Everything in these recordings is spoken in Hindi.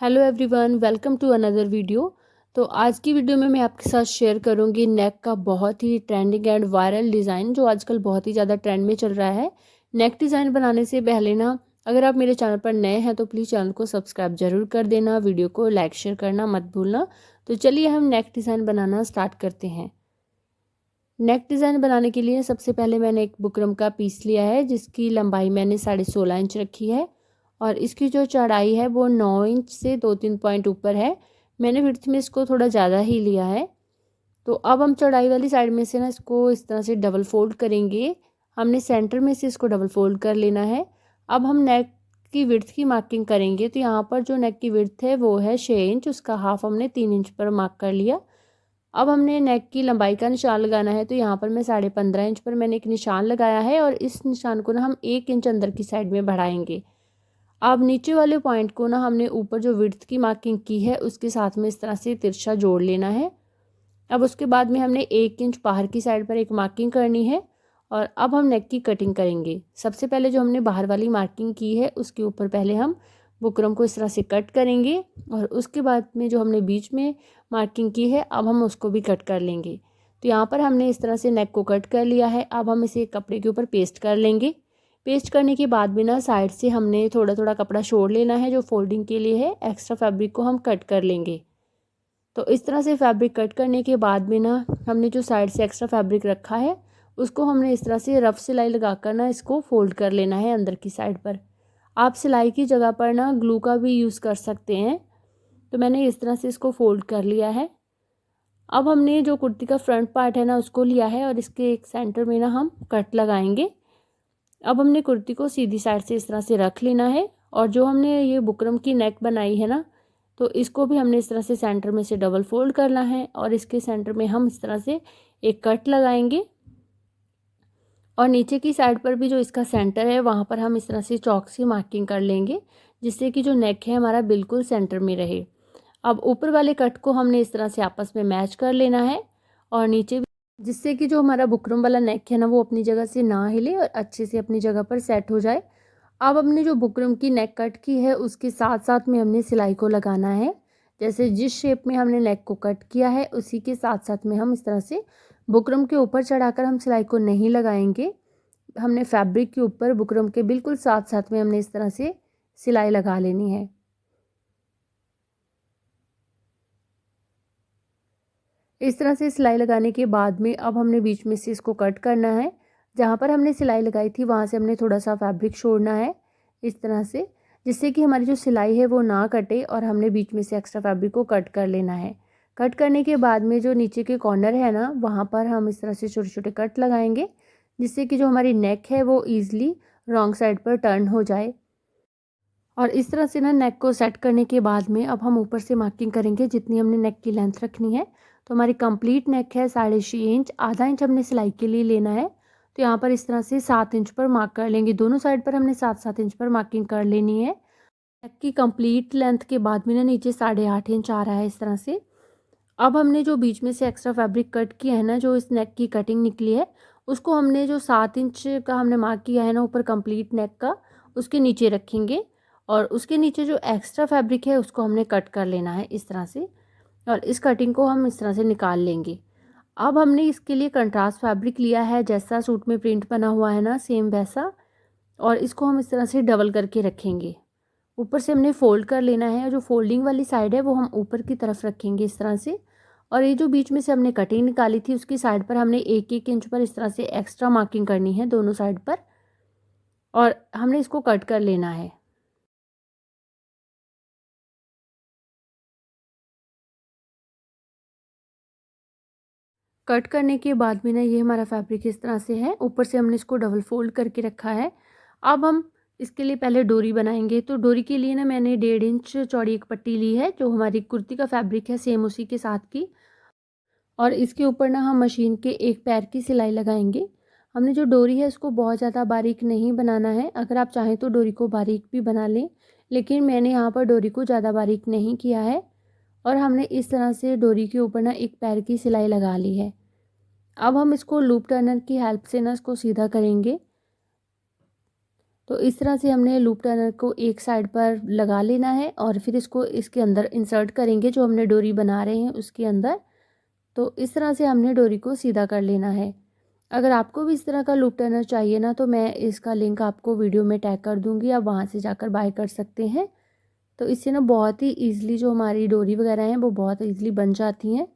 Hello everyone, welcome to another video. तो आज की वीडियो में मैं आपके साथ शेयर करूंगी नेक का बहुत ही ट्रेंडिंग एंड वायरल डिज़ाइन जो आजकल बहुत ही ज़्यादा ट्रेंड में चल रहा है। नेक डिज़ाइन बनाने से पहले ना, अगर आप मेरे चैनल पर नए हैं तो प्लीज़ चैनल को सब्सक्राइब जरूर कर देना, वीडियो को लाइक शेयर करना मत भूलना। तो चलिए हम नेक डिज़ाइन बनाना स्टार्ट करते हैं। नेक डिज़ाइन बनाने के लिए सबसे पहले मैंने एक बुकरम का पीस लिया है जिसकी लंबाई मैंने 16.5 इंच रखी है और इसकी जो चौड़ाई है वो 9 इंच से 2-3 पॉइंट ऊपर है। मैंने विड्थ में इसको थोड़ा ज़्यादा ही लिया है। तो अब हम चौड़ाई वाली साइड में से ना इसको इस तरह से डबल फोल्ड करेंगे। हमने सेंटर में से इसको डबल फोल्ड कर लेना है। अब हम नेक की विड्थ की मार्किंग करेंगे। तो यहाँ पर जो नेक की विड्थ है वो है 6 इंच, उसका हाफ हमने 3 इंच पर मार्क कर लिया। अब हमने नेक की लंबाई का निशान लगाना है। तो यहाँ पर मैं 15.5 इंच पर मैंने एक निशान लगाया है और इस निशान को ना हम 1 इंच अंदर की साइड में बढ़ाएंगे। अब नीचे वाले पॉइंट को ना हमने ऊपर जो विड्थ की मार्किंग की है उसके साथ में इस तरह से तिरछा जोड़ लेना है। अब उसके बाद में हमने 1 इंच बाहर की साइड पर एक मार्किंग करनी है और अब हम नेक की कटिंग करेंगे। सबसे पहले जो हमने बाहर वाली मार्किंग की है उसके ऊपर पहले हम बुकरम को इस तरह से कट करेंगे और उसके बाद में जो हमने बीच में मार्किंग की है अब हम उसको भी कट कर लेंगे। तो यहाँ पर हमने इस तरह से नेक को कट कर लिया है। अब हम इसे कपड़े के ऊपर पेस्ट कर लेंगे। पेस्ट करने के बाद भी ना साइड से हमने थोड़ा थोड़ा कपड़ा छोड़ लेना है जो फोल्डिंग के लिए है। एक्स्ट्रा फैब्रिक को हम कट कर लेंगे। तो इस तरह से फैब्रिक कट करने के बाद में ना हमने जो साइड से एक्स्ट्रा फैब्रिक रखा है उसको हमने इस तरह से रफ सिलाई लगाकर ना इसको फोल्ड कर लेना है अंदर की साइड पर। आप सिलाई की जगह पर ना ग्लू का भी यूज़ कर सकते हैं। तो मैंने इस तरह से इसको फोल्ड कर लिया है। अब हमने जो कुर्ती का फ्रंट पार्ट है ना उसको लिया है और इसके एक सेंटर में ना हम कट लगाएंगे। अब हमने कुर्ती को सीधी साइड से इस तरह से रख लेना है और जो हमने ये बुकरम की नेक बनाई है ना तो इसको भी हमने इस तरह से सेंटर में से डबल फोल्ड करना है और इसके सेंटर में हम इस तरह से एक कट लगाएंगे और नीचे की साइड पर भी जो इसका सेंटर है वहाँ पर हम इस तरह से चॉक से मार्किंग कर लेंगे जिससे कि जो नेक है हमारा बिल्कुल सेंटर में रहे। अब ऊपर वाले कट को हमने इस तरह से आपस में मैच कर लेना है और नीचे भी, जिससे कि जो हमारा बुकरम वाला नेक है ना वो अपनी जगह से ना हिले और अच्छे से अपनी जगह पर सेट हो जाए। अब हमने जो बुकरम की नेक कट की है उसके साथ साथ में हमने सिलाई को लगाना है। जैसे जिस शेप में हमने नेक को कट किया है उसी के साथ साथ में हम इस तरह से बुकरम के ऊपर चढ़ाकर हम सिलाई को नहीं लगाएंगे। हमने फैब्रिक के ऊपर बुकरम के बिल्कुल साथ साथ में हमने इस तरह से सिलाई लगा लेनी है। इस तरह से सिलाई लगाने के बाद में अब हमने बीच में से इसको कट करना है। जहाँ पर हमने सिलाई लगाई थी वहाँ से हमने थोड़ा सा फैब्रिक छोड़ना है इस तरह से, जिससे कि हमारी जो सिलाई है वो ना कटे और हमने बीच में से एक्स्ट्रा फैब्रिक को कट कर लेना है। कट करने के बाद में जो नीचे के कॉर्नर है ना वहाँ पर हम इस तरह से छोटे छोटे कट लगाएंगे जिससे कि जो हमारी नेक है वो ईज़िली रॉन्ग साइड पर टर्न हो जाए। और इस तरह से ना नेक को सेट करने के बाद में अब हम ऊपर से मार्किंग करेंगे जितनी हमने नेक की लेंथ रखनी है। तो हमारी कंप्लीट नेक है 6.5 इंच, आधा इंच हमने सिलाई के लिए लेना है। तो यहाँ पर इस तरह से 7 इंच पर मार्क कर लेंगे। दोनों साइड पर हमने 7-7 इंच पर मार्किंग कर लेनी है। नेक की कंप्लीट लेंथ के बाद में ना नीचे 8.5 इंच आ रहा है इस तरह से। अब हमने जो बीच में से एक्स्ट्रा फैब्रिक कट किया है ना, जो इस नेक की कटिंग निकली है उसको हमने जो 7 इंच का हमने मार्क किया है ना ऊपर कंप्लीट नेक का, उसके नीचे रखेंगे और उसके नीचे जो एक्स्ट्रा फैब्रिक है उसको हमने कट कर लेना है इस तरह से और इस कटिंग को हम इस तरह से निकाल लेंगे। अब हमने इसके लिए कंट्रास्ट फैब्रिक लिया है, जैसा सूट में प्रिंट बना हुआ है ना सेम वैसा, और इसको हम इस तरह से डबल करके रखेंगे। ऊपर से हमने फोल्ड कर लेना है और जो फोल्डिंग वाली साइड है वो हम ऊपर की तरफ रखेंगे इस तरह से। और ये जो बीच में से हमने कटिंग निकाली थी उसकी साइड पर हमने 1-1 इंच पर इस तरह से एक्स्ट्रा मार्किंग करनी है दोनों साइड पर और हमने इसको कट कर लेना है। कट करने के बाद में ना ये हमारा फैब्रिक इस तरह से है। ऊपर से हमने इसको डबल फोल्ड करके रखा है। अब हम इसके लिए पहले डोरी बनाएंगे। तो डोरी के लिए ना मैंने 1.5 इंच चौड़ी एक पट्टी ली है जो हमारी कुर्ती का फैब्रिक है सेम उसी के साथ की, और इसके ऊपर ना हम मशीन के एक पैर की सिलाई लगाएंगे। हमने जो डोरी है उसको बहुत ज़्यादा बारीक नहीं बनाना है। अगर आप चाहें तो डोरी को बारीक भी बना लें, लेकिन मैंने यहाँ पर डोरी को ज़्यादा बारीक नहीं किया है और हमने इस तरह से डोरी के ऊपर ना एक पैर की सिलाई लगा ली है। अब हम इसको लूप टर्नर की हेल्प से ना इसको सीधा करेंगे। तो इस तरह से हमने लूप टर्नर को एक साइड पर लगा लेना है और फिर इसको इसके अंदर इंसर्ट करेंगे, जो हमने डोरी बना रहे हैं उसके अंदर। तो इस तरह से हमने डोरी को सीधा कर लेना है। अगर आपको भी इस तरह का लूप टर्नर चाहिए ना, तो मैं इसका लिंक आपको वीडियो में टैग कर दूँगी, आप वहाँ से जाकर बाय कर सकते हैं। तो इससे ना बहुत ही ईज़िली जो हमारी डोरी वगैरह हैं वो बहुत ईज़िली बन जाती हैं।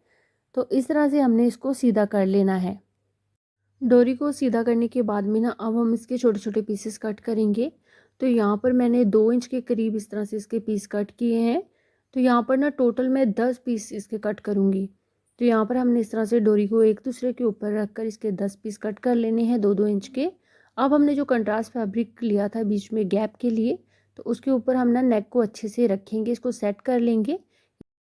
तो इस तरह से हमने इसको सीधा कर लेना है। डोरी को सीधा करने के बाद में ना अब हम इसके छोटे छोटे पीसेस कट करेंगे। तो यहाँ पर मैंने 2 इंच के करीब इस तरह से इसके पीस कट किए हैं। तो यहाँ पर ना टोटल मैं 10 पीस इसके कट करूँगी। तो यहाँ पर हमने इस तरह से डोरी को एक दूसरे के ऊपर रख कर इसके 10 पीस कट कर लेने हैं 2-2 इंच के। अब हमने जो कंट्रास्ट फैब्रिक लिया था बीच में गैप के लिए, तो उसके ऊपर हम ना नेक को अच्छे से रखेंगे, इसको सेट कर लेंगे।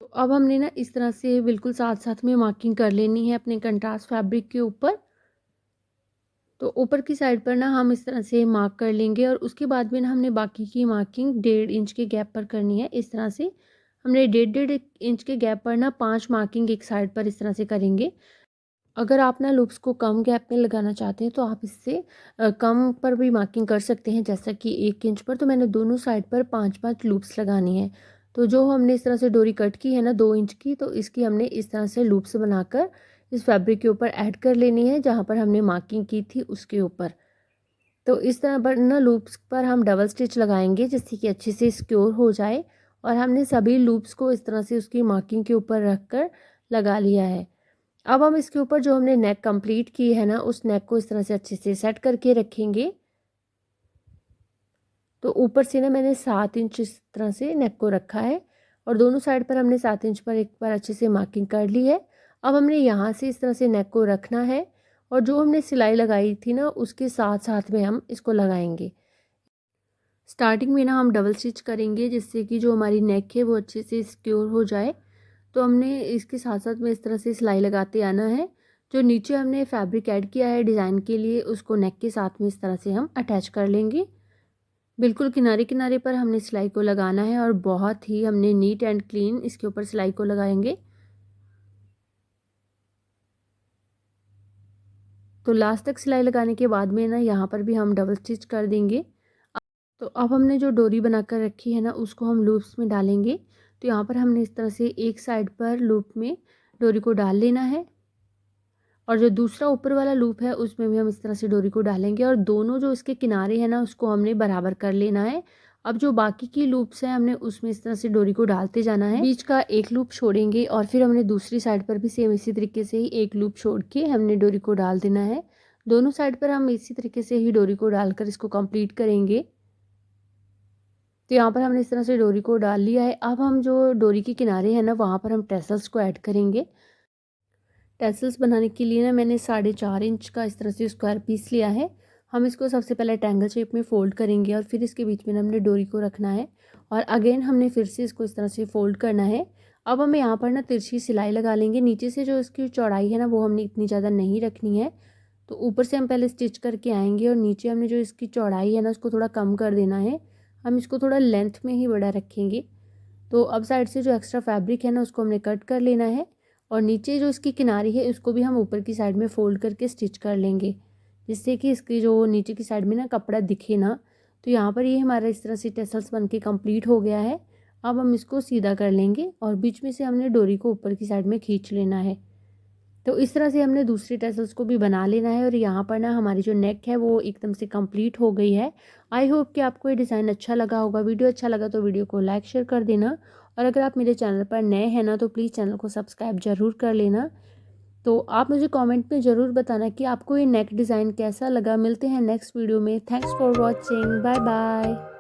तो अब हमने ना इस तरह से बिल्कुल साथ साथ में मार्किंग कर लेनी है अपने कंट्रास्ट फैब्रिक के ऊपर। तो ऊपर की साइड पर ना हम इस तरह से मार्क कर लेंगे और उसके बाद में ना हमने बाकी की मार्किंग 1.5 इंच के गैप पर करनी है। इस तरह से हमने 1.5 इंच के गैप पर ना 5 मार्किंग एक साइड पर इस तरह से करेंगे। अगर आप ना लूप्स को कम गैप में लगाना चाहते हैं तो आप इससे कम पर भी मार्किंग कर सकते हैं, जैसा कि 1 इंच पर। तो मैंने दोनों साइड पर 5-5 लूप्स लगानी है। तो जो हमने इस तरह से डोरी कट की है ना 2 इंच की, तो इसकी हमने इस तरह से लूप्स बनाकर इस फैब्रिक के ऊपर ऐड कर लेनी है, जहाँ पर हमने मार्किंग की थी उसके ऊपर। तो इस तरह पर ना लूप्स पर हम डबल स्टिच लगाएंगे, जिससे कि अच्छे से सिक्योर हो जाए। और हमने सभी लूप्स को इस तरह से उसकी मार्किंग के ऊपर रख कर लगा लिया है। अब हम इसके ऊपर जो हमने नेक कंप्लीट की है ना, उस नेक को इस तरह से अच्छे से सेट करके रखेंगे। तो ऊपर से ना मैंने 7 इंच इस तरह से नेक को रखा है और दोनों साइड पर हमने 7 इंच पर एक बार अच्छे से मार्किंग कर ली है। अब हमने यहाँ से इस तरह से नेक को रखना है और जो हमने सिलाई लगाई थी ना उसके साथ साथ में हम इसको लगाएंगे। स्टार्टिंग में ना हम डबल स्टिच करेंगे, जिससे कि जो हमारी नेक है वो अच्छे से सिक्योर हो जाए। तो हमने इसके साथ साथ में इस तरह से सिलाई लगाते आना है। जो नीचे हमने फैब्रिक ऐड किया है डिज़ाइन के लिए, उसको नेक के साथ में इस तरह से हम अटैच कर लेंगे। बिल्कुल किनारे किनारे पर हमने सिलाई को लगाना है और बहुत ही हमने नीट एंड क्लीन इसके ऊपर सिलाई को लगाएंगे। तो लास्ट तक सिलाई लगाने के बाद में ना यहाँ पर भी हम डबल स्टिच कर देंगे। तो अब हमने जो डोरी बनाकर रखी है ना उसको हम लूप्स में डालेंगे। तो यहाँ पर हमने इस तरह से एक साइड पर लूप में डोरी को डाल लेना है और जो दूसरा ऊपर वाला लूप है उसमें भी हम इस तरह से डोरी को डालेंगे और दोनों जो इसके किनारे हैं ना उसको हमने बराबर कर लेना है। अब जो बाकी की लूप्स हैं हमने उसमें इस तरह से डोरी को डालते जाना है। बीच का एक लूप छोड़ेंगे और फिर हमने दूसरी साइड पर भी सेम इसी तरीके से ही एक लूप छोड़ के हमने डोरी को डाल देना है। दोनों साइड पर हम इसी तरीके से ही डोरी को डालकर इसको कंप्लीट करेंगे। तो यहाँ पर हमने इस तरह से डोरी को डाल लिया है। अब हम जो डोरी के किनारे हैं ना वहाँ पर हम टेसल्स को ऐड करेंगे। टेसल्स बनाने के लिए ना मैंने 4.5 इंच का इस तरह से स्क्वायर पीस लिया है। हम इसको सबसे पहले ट्रायंगल शेप में फ़ोल्ड करेंगे और फिर इसके बीच में हमने डोरी को रखना है और अगेन हमने फिर से इसको इस तरह से फ़ोल्ड करना है। अब हमें यहाँ पर ना तिरछी सिलाई लगा लेंगे। नीचे से जो इसकी चौड़ाई है ना वो हमने इतनी ज़्यादा नहीं रखनी है। तो ऊपर से हम पहले स्टिच करके आएंगे और नीचे हमने जो इसकी चौड़ाई है ना उसको थोड़ा कम कर देना है। हम इसको थोड़ा लेंथ में ही बड़ा रखेंगे। तो अब साइड से जो एक्स्ट्रा फैब्रिक है ना उसको हमने कट कर लेना है और नीचे जो इसकी किनारी है उसको भी हम ऊपर की साइड में फ़ोल्ड करके स्टिच कर लेंगे, जिससे कि इसकी जो नीचे की साइड में ना कपड़ा दिखे ना। तो यहाँ पर ये हमारा इस तरह से टेसल्स बन के कम्प्लीट हो गया है। अब हम इसको सीधा कर लेंगे और बीच में से हमने डोरी को ऊपर की साइड में खींच लेना है। तो इस तरह से हमने दूसरी टेसल्स को भी बना लेना है और यहाँ पर ना हमारी जो नेक है वो एकदम से कंप्लीट हो गई है। आई होप कि आपको ये डिज़ाइन अच्छा लगा होगा। वीडियो अच्छा लगा तो वीडियो को लाइक शेयर कर देना और अगर आप मेरे चैनल पर नए हैं ना तो प्लीज़ चैनल को सब्सक्राइब ज़रूर कर लेना। तो आप मुझे कमेंट में ज़रूर बताना कि आपको ये नेक डिज़ाइन कैसा लगा। मिलते हैं नेक्स्ट वीडियो में। Thanks for watching. Bye bye.